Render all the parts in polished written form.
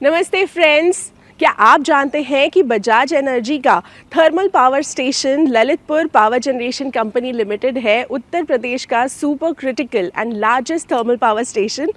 नमस्ते फ्रेंड्स, क्या आप जानते हैं कि बजाज एनर्जी का thermal power station Lalitpur power generation company limited है उत्तर प्रदेश का super critical and largest thermal power station.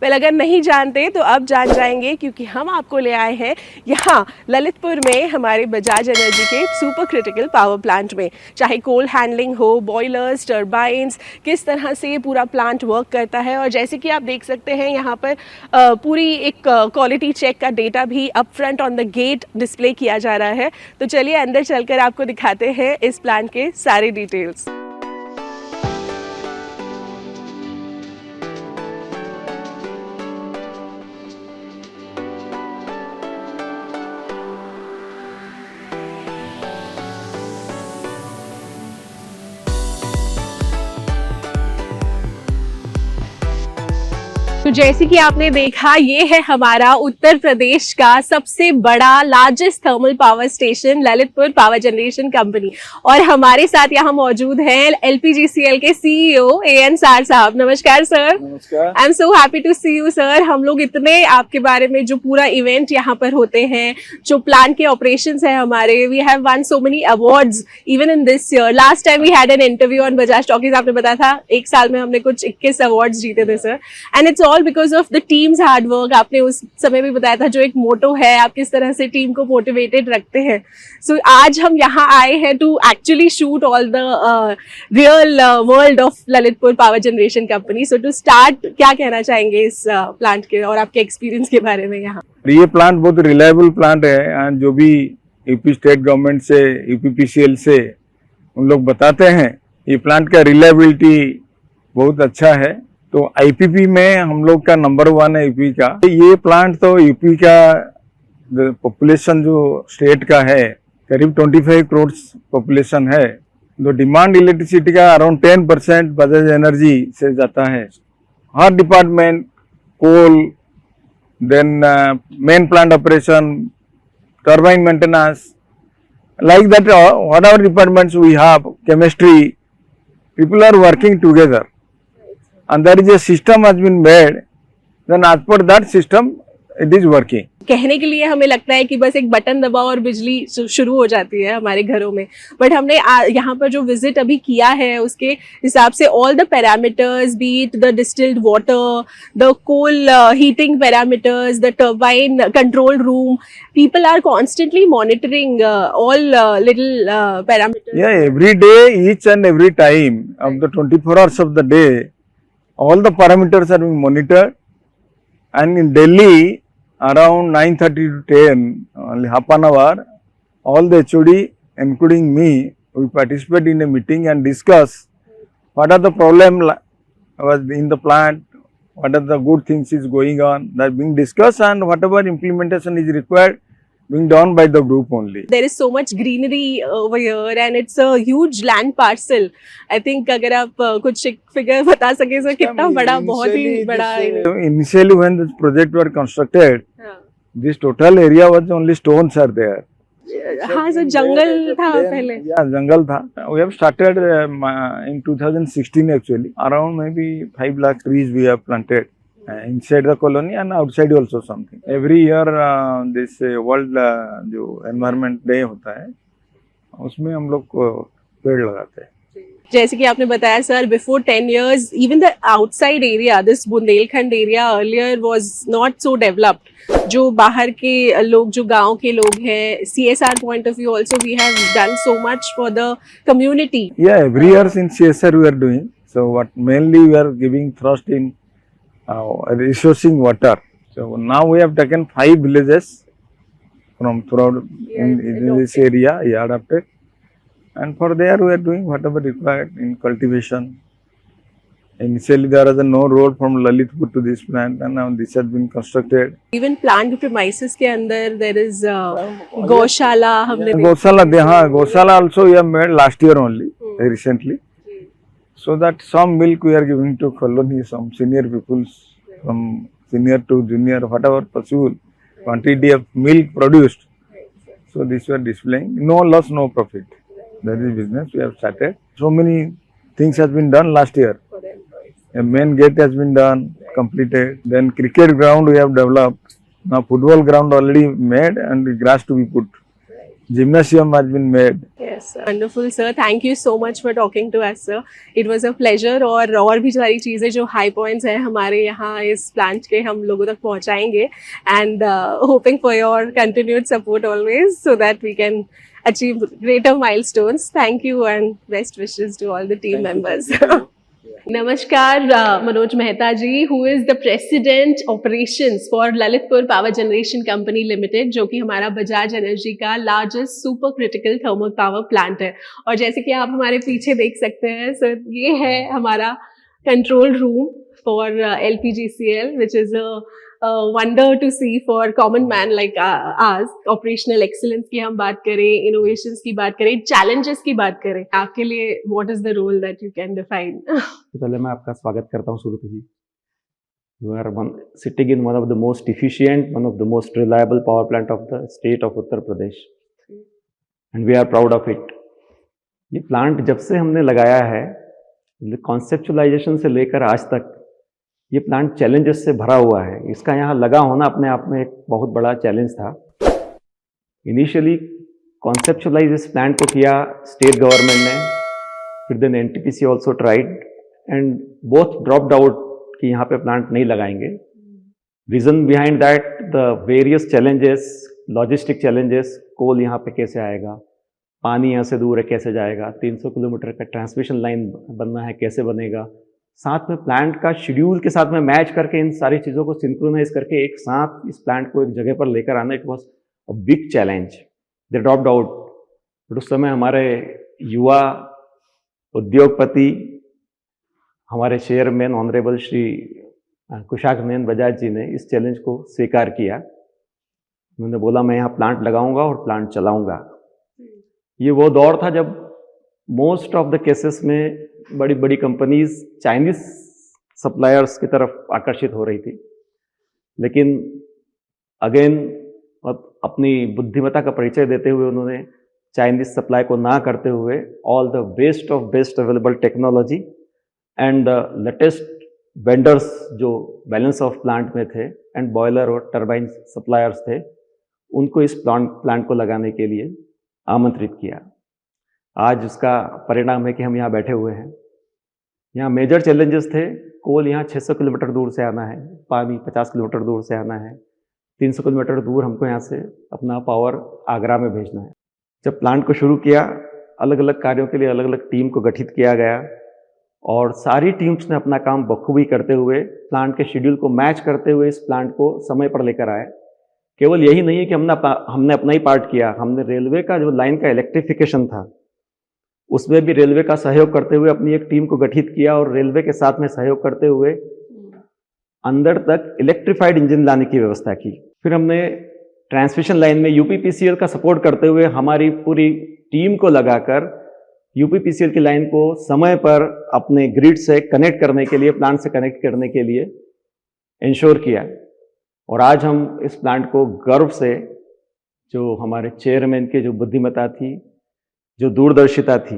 Well, अगर नहीं जानते तो अब जान जाएंगे, क्योंकि हम आपको ले आए हैं यहाँ ललितपुर में हमारे बजाज एनर्जी के सुपर क्रिटिकल पावर प्लांट में। चाहे कोल हैंडलिंग हो, बॉयलर्स, टर्बाइंस, किस तरह से ये पूरा प्लांट वर्क करता है। और जैसे कि आप देख सकते हैं यहाँ पर पूरी एक क्वालिटी चेक का डेटा भी up front on the gate display किया जा रहा है। तो चलिए अंदर चलकर आपको दिखाते हैं इस प्लांट के सारे डिटेल्स। तो जैसे कि आपने देखा, ये है हमारा उत्तर प्रदेश का सबसे बड़ा largest thermal power station Lalitpur power generation company. और हमारे साथ यहाँ मौजूद हैं एलपीजीसीएल के सीईओ एएन सार साहब। नमस्कार सर। नमस्कार। I am so happy to see you sir. हम लोग इतने आपके बारे में, जो पूरा इवेंट यहाँ पर होते हैं, जो प्लांट के ऑपरेशंस है हमारे, we have won so many awards even in this year. Last time we had an interview on Bajaj talkies, आपने बताया था एक साल में हमने कुछ 21 अवार्ड्स जीते थे sir. And it's all because of the teams hard work. आपने उस समय भी बताया था जो एक मोटो है, आप किस तरह से टीम को मोटिवेटेड रखते हैं। सो आज हम यहाँ आए हैं to actually shoot all the real world of Lalitpur power generation company. So to start, क्या कहना चाहेंगे इस प्लांट के और आपके एक्सपीरियंस के बारे में यहाँ? ये प्लांट बहुत रिलायबल प्लांट है एंड जो भी यूपी स्टेट गवर्नमेंट से, यूपीपीसीएल से उन लोग बताते हैं, ये प्लांट का रिलायबिलिटी बहुत अच्छा है। तो आईपीपी में हम लोग का नंबर 1 है यूपी का। ये प्लांट तो यूपी का पॉपुलेशन जो स्टेट का है करीब 25 करोड़ पॉपुलेशन है। तो डिमांड इलेक्ट्रिसिटी का अराउंड 10% बजाज एनर्जी से जाता है। हर department, coal, then main plant operation, turbine maintenance, like that, whatever departments we have, chemistry, people are working together. And there is a system has been made, then as per that system it is working. कहने के लिए हमें लगता है कि बस एक button दबाओ और बिजली शुरू हो जाती है हमारे घरों में, बट हमने यहाँ पर जो विजिट अभी किया है उसके हिसाब से all the parameters, beat the distilled water, the coal heating parameters, the turbine control room, people are constantly monitoring all little parameters. Yeah, every day, each and every time of the 24 hours of the day, all the parameters are being monitored. And in Delhi, around 9:30 to 10, only half an hour, all the HOD, including me, we participate in a meeting and discuss what are the problem was in the plant, what are the good things is going on, that being discussed, and whatever implementation is required being done by the group only. There is so much greenery over here and it's a huge land parcel. I think अगर आप कुछ figure बता सके sir, कितना बड़ा, बहुत ही बड़ा। Initially when this project were constructed, this total area was only stones are there. हाँ सर, जंगल था पहले। Yeah, जंगल था। We have started in 2016 actually. Around maybe 5 lakh trees we have planted inside the colony and outside also something. Every year this world जो environment day होता है उसमें हम लोग पेड़ लगाते हैं। जैसे कि आपने बताया sir, before 10 years even the outside area, this Bundelkhand area earlier was not so developed. जो बाहर के लोग, जो गांव के लोग हैं, CSR point of view also we have done so much for the community. Yeah, every year in CSR we are doing. So what mainly we are giving thrust in resourcing water. So now we have taken 5 villages from throughout in this area, adapted, and for there we are doing whatever required in cultivation. Initially there was no road from Lalitpur to this plant, and now this has been constructed. Even plant premises के अंदर there is गौशाला हमने गौशाला also we have made last year only, recently. So that some milk we are giving to colony, some senior peoples, from senior to junior, whatever possible quantity of milk produced. So this we are displaying. No loss, no profit. That is business we have started. So many things has been done last year. A main gate has been done, completed. Then cricket ground we have developed. Now football ground already made and the grass to be put. Gymnasium has been made. Yes, sir. Wonderful, sir. Thank you so much for talking to us, sir. It was a pleasure. और भी सारी चीज़ें जो high points हैं हमारे यहाँ इस plant के हम लोगों तक पहुँचाएंगे and hoping for your continued support always so that we can achieve greater milestones. Thank you and best wishes to all the team members. Namaskar, Manoj Mehta ji, who is the President Operations for Lalitpur Power Generation Company Limited, जो कि हमारा Bajaj energy का largest super critical thermal power plant है. और जैसे कि आप हमारे पीछे देख सकते हैं सर, ये है हमारा control room for LPGCL, which is a wonder to see for common man like us. Operational excellence की हम बात करें, innovations की बात करें, challenges की बात करें, आपके लिए what is the role that you can define? तो पहले मैं आपका स्वागत करता हूँ सुरुचि जी. You are sitting in one of the most efficient, one of the most reliable power plant of the state of Uttar Pradesh, and we are proud of it. ये plant जब से हमने लगाया है, कॉन्सेप्चुलाइजेशन से लेकर आज तक ये प्लांट चैलेंजेस से भरा हुआ है. इसका यहाँ लगा होना अपने आप में एक बहुत बड़ा चैलेंज था. इनिशियली कॉन्सेप्चुलाइज इस प्लांट को किया स्टेट गवर्नमेंट ने, फिर then NTPC also tried and both dropped out कि यहाँ पे प्लांट नहीं लगाएंगे. Reason behind that the various challenges, logistic challenges, coal यहाँ पे कैसे आएगा, पानी यहाँ से दूर है कैसे जाएगा, 300 किलोमीटर का ट्रांसमिशन लाइन बनना है कैसे बनेगा, साथ में प्लांट का शेड्यूल के साथ में मैच करके इन सारी चीज़ों को सिंक्रोनाइज करके एक साथ इस प्लांट को एक जगह पर लेकर आना, it was a big challenge. They dropped out. But उस समय हमारे युवा उद्योगपति, हमारे चेयरमैन ऑनरेबल श्री कुशाग नयन बजाज जी ने इस चैलेंज को स्वीकार किया. उन्होंने बोला मैं यहाँ प्लांट लगाऊंगा और प्लांट चलाऊंगा. ये वो दौर था जब मोस्ट ऑफ द केसेस में बड़ी बड़ी कंपनीज चाइनीज सप्लायर्स की तरफ आकर्षित हो रही थी. लेकिन अगेन अपनी बुद्धिमत्ता का परिचय देते हुए उन्होंने चाइनीज सप्लाई को ना करते हुए all the best of best available technology and latest vendors जो बैलेंस ऑफ प्लांट में थे एंड बॉयलर और टरबाइन सप्लायर्स थे, उनको इस प्लांट को लगाने के लिए आमंत्रित किया. आज उसका परिणाम है कि हम यहाँ बैठे हुए हैं. यहाँ मेजर चैलेंजेस थे. कोल यहाँ 600 किलोमीटर दूर से आना है, पानी 50 किलोमीटर दूर से आना है, 300 किलोमीटर दूर हमको यहाँ से अपना पावर आगरा में भेजना है. जब प्लांट को शुरू किया, अलग अलग कार्यों के लिए अलग अलग टीम को गठित किया गया और सारी टीम्स ने अपना काम बखूबी करते हुए, प्लांट के शेड्यूल को मैच करते हुए इस प्लांट को समय पर लेकर आए. केवल यही नहीं है कि हमने अपना ही पार्ट किया, हमने रेलवे का जो लाइन का इलेक्ट्रिफिकेशन था उसमें भी रेलवे का सहयोग करते हुए अपनी एक टीम को गठित किया और रेलवे के साथ में सहयोग करते हुए अंदर तक इलेक्ट्रिफाइड इंजन लाने की व्यवस्था की. फिर हमने ट्रांसमिशन लाइन में UPPCL का सपोर्ट करते हुए हमारी पूरी टीम को लगाकर UPPCL की लाइन को समय पर अपने ग्रिड से कनेक्ट करने के लिए, प्लांट से कनेक्ट करने के लिए इंश्योर किया. और आज हम इस प्लांट को गर्व से, जो हमारे चेयरमैन की जो बुद्धिमत्ता थी, जो दूरदर्शिता थी,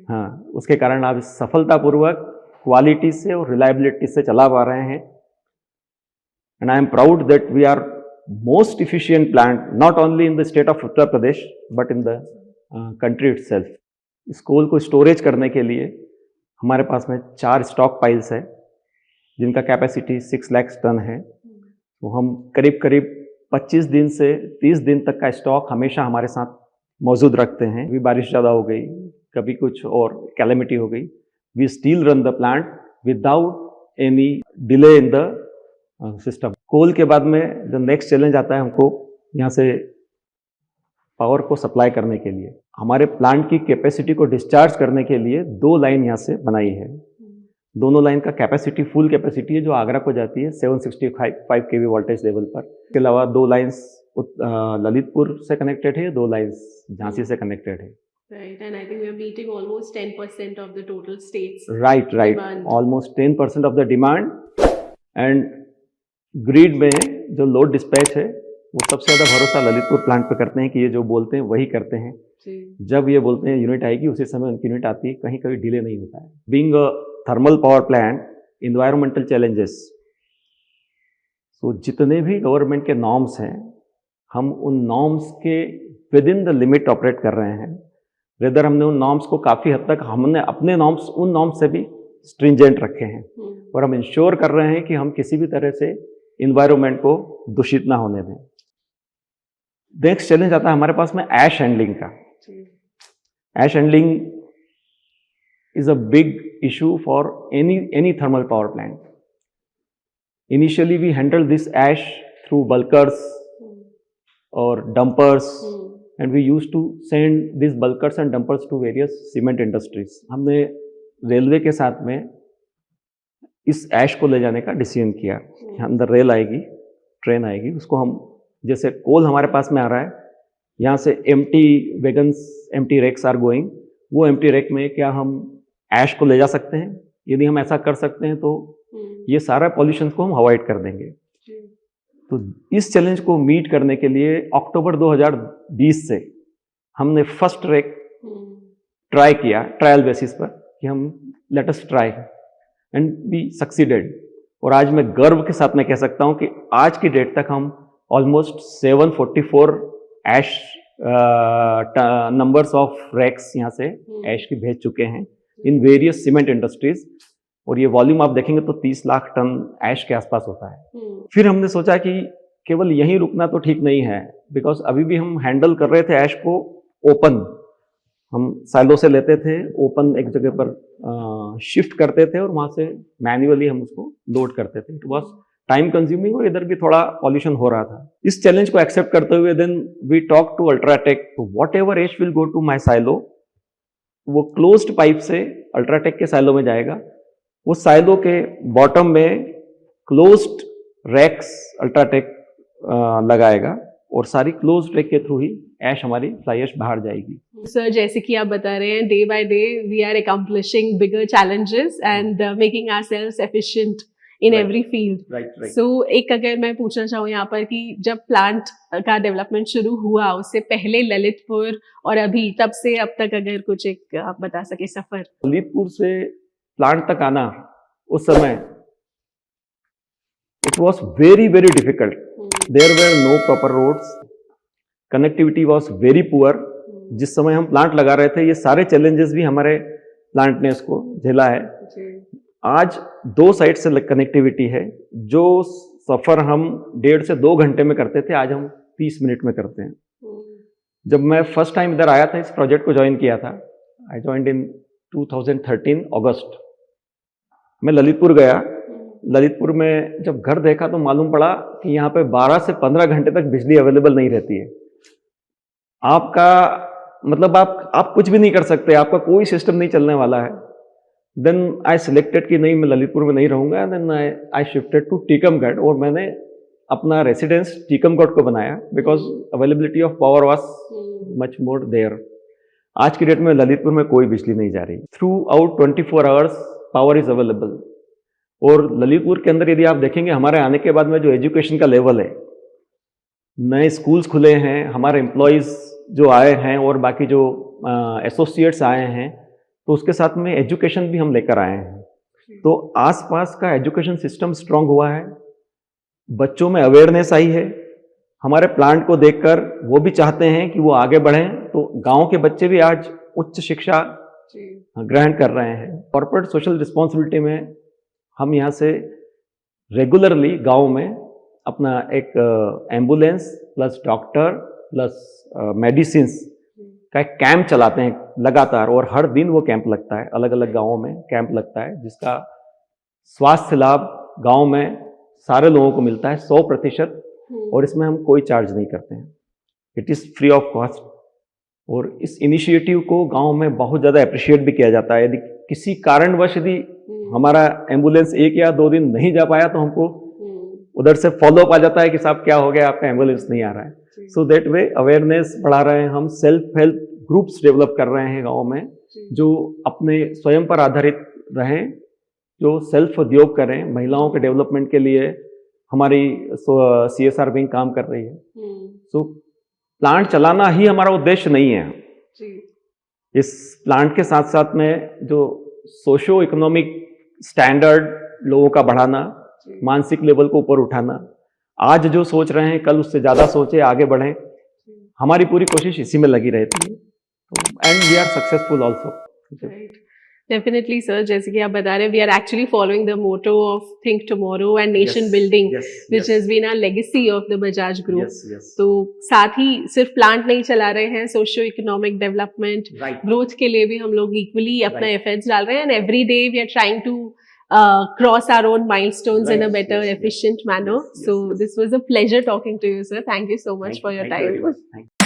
हाँ, उसके कारण आप सफलतापूर्वक क्वालिटी से और रिलायबिलिटी से चला पा रहे हैं. And I am proud that we are most efficient plant not only in the state of Uttar Pradesh but in the country itself. इस कोल को स्टोरेज करने के लिए हमारे पास में 4 स्टॉक पाइल्स है जिनका कैपेसिटी 6 लाख टन है. तो हम करीब करीब 25 दिन से 30 दिन तक का स्टॉक हमेशा हमारे साथ मौजूद रखते हैं. कभी बारिश ज़्यादा हो गई, कभी कुछ और कैलेमिटी हो गई, we still run the plant without any delay in the system. Coal के बाद में जो नेक्स्ट चैलेंज आता है हमको यहाँ से पावर को सप्लाई करने के लिए, हमारे प्लांट की कैपेसिटी को डिस्चार्ज करने के लिए 2 लाइन यहाँ से बनाई है. दोनों लाइन का कैपेसिटी फुल कैपेसिटी है जो आगरा को जाती है 765 kV वोल्टेज लेवल पर. इसके अलावा 2 लाइन्स ललितपुर से कनेक्टेड है, 2 लाइन्स झांसी से कनेक्टेड है. Right, and I think we are meeting almost 10% of the total states. Right, demand. almost 10% of the demand. And grid में जो लोड डिस्पैच है वो सबसे ज़्यादा भरोसा ललितपुर प्लांट पे करते हैं कि ये जो बोलते हैं वही करते हैं. जब ये बोलते हैं यूनिट आएगी उसी समय उनकी यूनिट आती है, कहीं कभी डिले नहीं होता है. Being a thermal power plant, environmental challenges. सो जितने भी गवर्नमेंट के नॉर्म्स हैं, हम उन नॉर्म्स के with in the limit operate कर रहे हैं। रेदर हमने उन नॉर्म्स को काफ़ी हद तक हमने अपने नॉर्म्स उन नॉर्म्स से भी स्ट्रिंजेंट रखे हैं, और हम इंश्योर कर रहे हैं कि हम किसी भी तरह से इन्वायरमेंट को दूषित ना होने दें। नेक्स्ट चैलेंज आता है हमारे पास में ऐश हैंडलिंग का। Ash handling is a big issue for any thermal power plant. Initially we handle this ash through bulkers और dumpers, and we used to send these bulkers and dumpers to various cement industries. हमने railway के साथ में इस ऐश को ले जाने का डिसीजन किया कि अंदर रेल आएगी, ट्रेन आएगी, उसको हम जैसे कोल हमारे पास में आ रहा है, यहाँ से empty wagons, empty rakes are going, वो एम्प्टी रेक में क्या हम ऐश को ले जा सकते हैं? यदि हम ऐसा कर सकते हैं तो ये सारा पॉल्यूशन को हम अवॉइड कर देंगे। तो इस चैलेंज को मीट करने के लिए अक्टूबर 2020 से हमने फर्स्ट रेक ट्राई किया, ट्रायल बेसिस पर, कि हम let us try, and we succeeded. और आज मैं गर्व के साथ मैं कह सकता हूं कि आज की डेट तक हम almost 744 ash numbers of rakes यहाँ से ऐश की भेज चुके हैं इन वेरियस सीमेंट इंडस्ट्रीज, और ये वॉल्यूम आप देखेंगे तो 30 लाख टन ऐश के आसपास होता है। फिर हमने सोचा कि केवल यहीं रुकना तो ठीक नहीं है, बिकॉज अभी भी हम हैंडल कर रहे थे ऐश को ओपन, हम साइलो से लेते थे, ओपन एक जगह पर शिफ्ट करते थे और वहां से मैन्युअली हम उसको लोड करते थे। इट वॉज टाइम कंज्यूमिंग और इधर भी थोड़ा पॉल्यूशन हो रहा था। इस चैलेंज को एक्सेप्ट करते हुए then we talk to UltraTech, whatever ash will go to my silo, वो क्लोज्ड पाइप से अल्ट्राटेक के साइलो में जाएगा। वो साइलो के बॉटम में क्लोज्ड रैक्स अल्ट्राटेक लगाएगा और सारी क्लोज्ड रैक के थ्रू ही ऐश हमारी फ्लाई ऐश बाहर जाएगी। सर, जैसे कि आप बता रहे हैं, day by day we are accomplishing bigger challenges and making ourselves efficient in every field. Right. So एक अगर मैं पूछना चाहूँ यहाँ पर कि जब प्लांट का डेवलपमेंट शुरू हुआ, उससे पहले ललितपुर और अभी तब से अब तक अगर कुछ एक आप बता सके सफर। ललितपुर से प्लांट तक आना उस समय it was very very difficult. There were no proper roads, connectivity was very poor. जिस समय हम प्लांट लगा रहे थे, ये सारे चैलेंजेस भी हमारे प्लांट ने इसको झेला है। आज 2 साइड से कनेक्टिविटी है। जो सफर हम 1.5 से 2 घंटे में करते थे, आज हम 30 मिनट में करते हैं। जब मैं फर्स्ट टाइम इधर आया था, इस प्रोजेक्ट को ज्वाइन किया था, आई ज्वाइंड इन 2013 अगस्त। मैं ललितपुर गया। ललितपुर में जब घर देखा तो मालूम पड़ा कि यहाँ पे 12 से 15 घंटे तक बिजली अवेलेबल नहीं रहती है। आपका मतलब आप कुछ भी नहीं कर सकते, आपका कोई सिस्टम नहीं चलने वाला है। देन आई सिलेक्टेड कि नहीं, मैं ललितपुर में नहीं रहूँगा। Then I shifted to Tikamgarh और मैंने अपना रेसिडेंस टीकमगढ़ को बनाया, because availability of power was much more there. आज की डेट में ललितपुर में कोई बिजली नहीं जा रही। Through out 24 hours power is available. और ललितपुर के अंदर यदि आप देखेंगे, हमारे आने के बाद में जो एजुकेशन का लेवल है, नए स्कूल्स खुले हैं, हमारे एम्प्लॉयज़ जो आए हैं और बाकी जो एसोसिएट्स आए हैं, तो उसके साथ में एजुकेशन भी हम लेकर आए हैं। तो आसपास का एजुकेशन सिस्टम स्ट्रांग हुआ है, बच्चों में अवेयरनेस आई है। हमारे प्लांट को देखकर वो भी चाहते हैं कि वो आगे बढ़ें, तो गांव के बच्चे भी आज उच्च शिक्षा ग्रहण कर रहे हैं। कॉर्पोरेट सोशल रिस्पॉन्सिबिलिटी में हम यहाँ से रेगुलरली गांव में अपना एक ambulance plus doctor plus medicines का एक कैंप चलाते हैं लगातार, और हर दिन वो कैंप लगता है, अलग अलग गांवों में कैंप लगता है, जिसका स्वास्थ्य लाभ गांव में सारे लोगों को मिलता है 100%, और इसमें हम कोई चार्ज नहीं करते हैं। It is free of cost. और इस इनिशिएटिव को गांव में बहुत ज़्यादा अप्रिशिएट भी किया जाता है। यदि किसी कारणवश यदि हमारा एम्बुलेंस 1 या 2 दिन नहीं जा पाया, तो हमको उधर से फॉलोअप आ जाता है कि साहब क्या हो गया, आपका एम्बुलेंस नहीं आ रहा है। सो दैट वे अवेयरनेस बढ़ा रहे हैं हम। सेल्फ हेल्प ग्रुप्स डेवलप कर रहे हैं गाँव में, जो अपने स्वयं पर आधारित रहें, जो सेल्फ उद्योग करें। महिलाओं के डेवलपमेंट के लिए हमारी CSR विंग काम कर रही है। सो प्लांट चलाना ही हमारा उद्देश्य नहीं है। इस प्लांट के साथ साथ में जो सोशो इकोनॉमिक स्टैंडर्ड लोगों का बढ़ाना, मानसिक लेवल को ऊपर उठाना, आज जो सोच रहे हैं कल उससे ज्यादा सोचे, आगे बढ़ें। हमारी पूरी कोशिश इसी में लगी रहती है, and we are successful also. Definitely sir, जैसे कि आप बता रहे हैं, we are actually following the motto of think tomorrow and nation building, which has been our legacy of the Bajaj group. तो साथ ही सिर्फ प्लांट नहीं चला रहे हैं, सोशियो इकोनॉमिक डेवलपमेंट, ग्रोथ के लिए भी हम लोग इक्वली अपना एफर्ट्स डाल रहे हैं, and every day we are trying to cross our own milestones in a better, efficient manner. So this was a pleasure talking to you, sir. Thank you so much for your time.